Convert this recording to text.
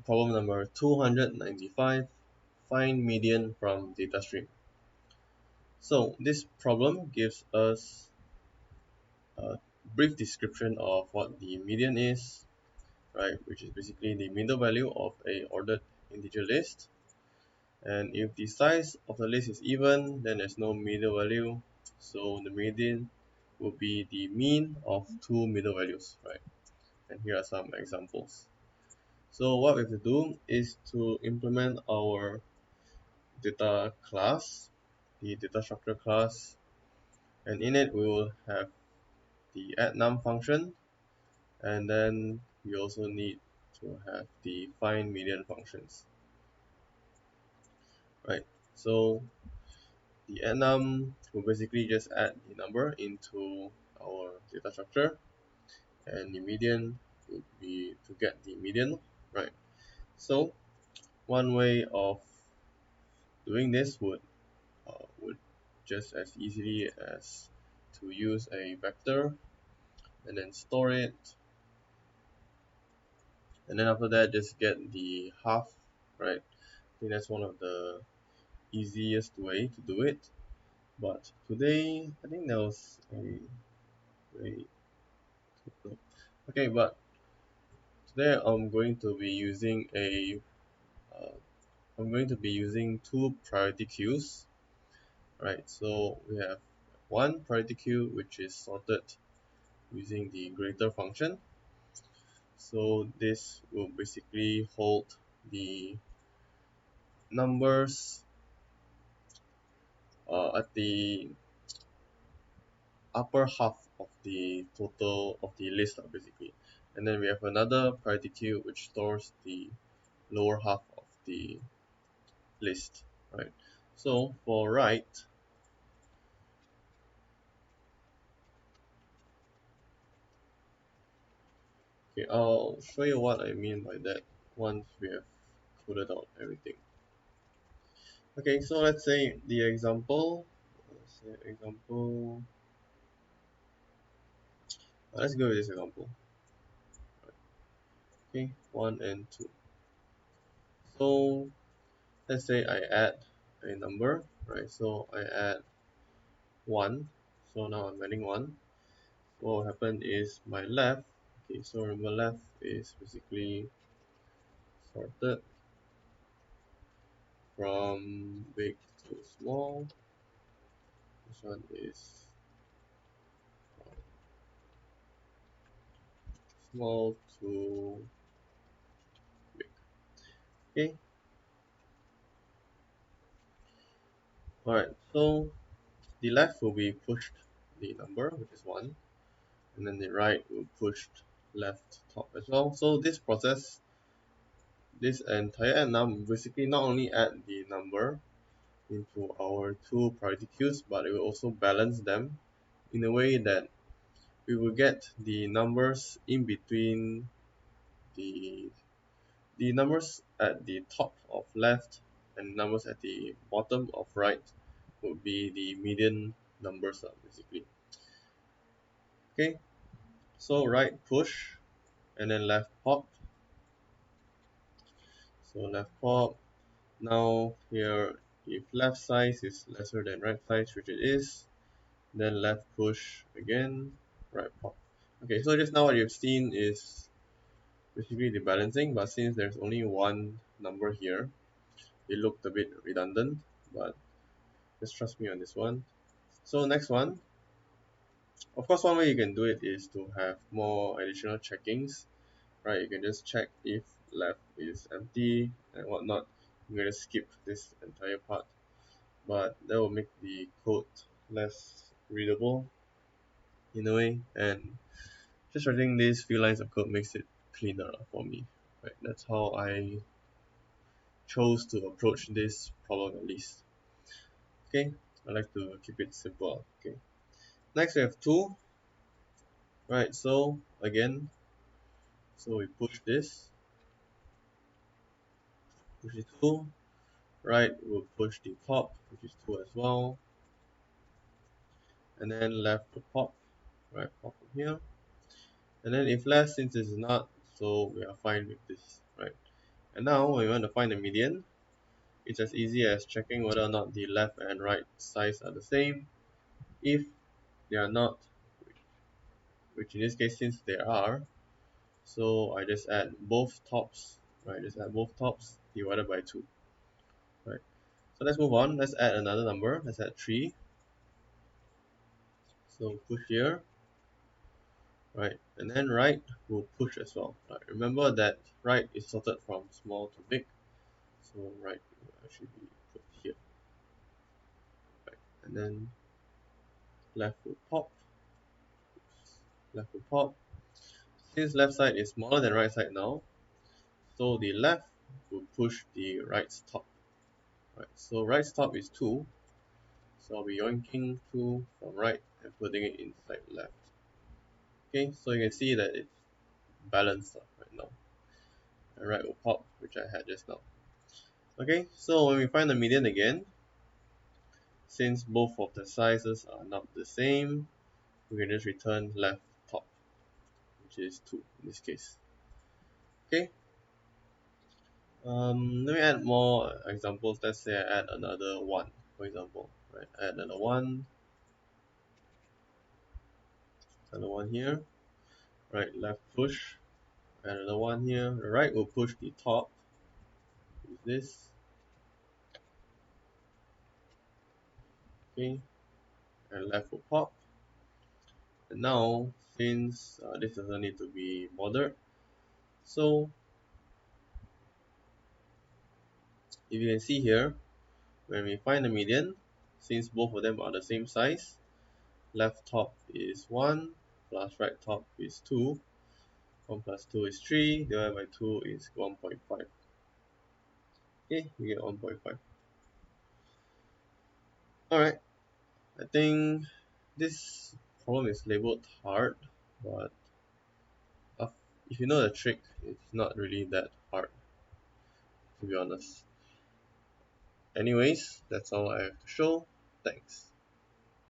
problem number 295, find median from data stream. So this problem gives us a brief description of what the median is, right, which is basically the middle value of a ordered integer list. And if the size of the list is even, then there's no middle value, so the median will be the mean of two middle values, right? And here are some examples. So what we have to do is to implement our data class, the data structure class, and in it we will have the addNum function, and then we also need to have the find median functions, right? So the addNum will basically just add the number into our data structure, and the median would be to get the median, right? So one way of doing this would just as easily as to use a vector and then store it, and then after that just get the half, right? I think that's one of the easiest way to do it. But today I think there was a way to, okay, but today uh, I'm going to be using two priority queues, right? So we have one priority queue which is sorted using the greater function. So this will basically hold the numbers at the upper half of the total of the list, basically. And then we have another priority queue which stores the lower half of the list, right? So for write, okay, I'll show you what I mean by that once we have coded out everything. Okay, so let's say the example, let's go with this example. Okay, 1 and 2. So let's say I add a number, right? So I add 1. So now I'm adding 1. What will happen is my left, okay, so remember left is basically sorted from big to small. This one is from small to big. Okay, alright, so the left will be pushed the number, which is 1, and then the right will push left top as well. So this process, this entire addNum basically not only add the number into our two priority queues, but it will also balance them in a way that we will get the numbers in between the the numbers at the top of left and numbers at the bottom of right would be the median numbers, basically. Okay, so right push and then left pop. So left pop. Now here, if left size is lesser than right size, which it is, then left push again, right pop. Okay, so just now what you've seen is basically the balancing, but since there's only one number here, it looked a bit redundant, but just trust me on this one. So next one, of course, one way you can do it is to have more additional checkings, right? You can just check if left is empty and whatnot. I'm going to skip this entire part, but that will make the code less readable in a way, and just writing these few lines of code makes it cleaner for me, right? That's how I chose to approach this problem, at least. Okay, I like to keep it simple. Okay, next we have 2, right? So again, so we push this, push it 2, right? We'll push the top, which is 2 as well, and then left to pop, right? Pop from here, and then if left, since this is not, so we are fine with this, right? And now when we want to find the median, it's as easy as checking whether or not the left and right size are the same. If they are not, which in this case since they are, so I just add both tops, right? Just add both tops divided by 2, right? So let's move on. Let's add another number. Let's add 3. So push here, right? And then right will push as well. Right? Remember that right is sorted from small to big, so right will actually be put here, right? And then left will pop. Left will pop. Since left side is smaller than right side now, so the left will push the right's top. Right, so right's top is 2, so I'll be yoinking 2 from right and putting it inside left. Okay, so you can see that it's balanced right now. And right will pop, which I had just now. Okay, so when we find the median again, since both of the sizes are not the same, we can just return left top, which is 2 in this case. Okay, let me add more examples. Let's say I add another 1, for example. Right, add another 1, another 1 here. Right, left push, add another 1 here. The right will push the top, use this. Okay, and left will pop. And now, since this doesn't need to be bordered, so if you can see here, when we find the median, since both of them are the same size, left top is 1 plus right top is 2. 1 plus 2 is 3, divided by 2 is 1.5. Okay, we get 1.5. Alright, I think this problem is labeled hard, but if you know the trick, it's not really that hard, to be honest. Anyways, that's all I have to show. Thanks.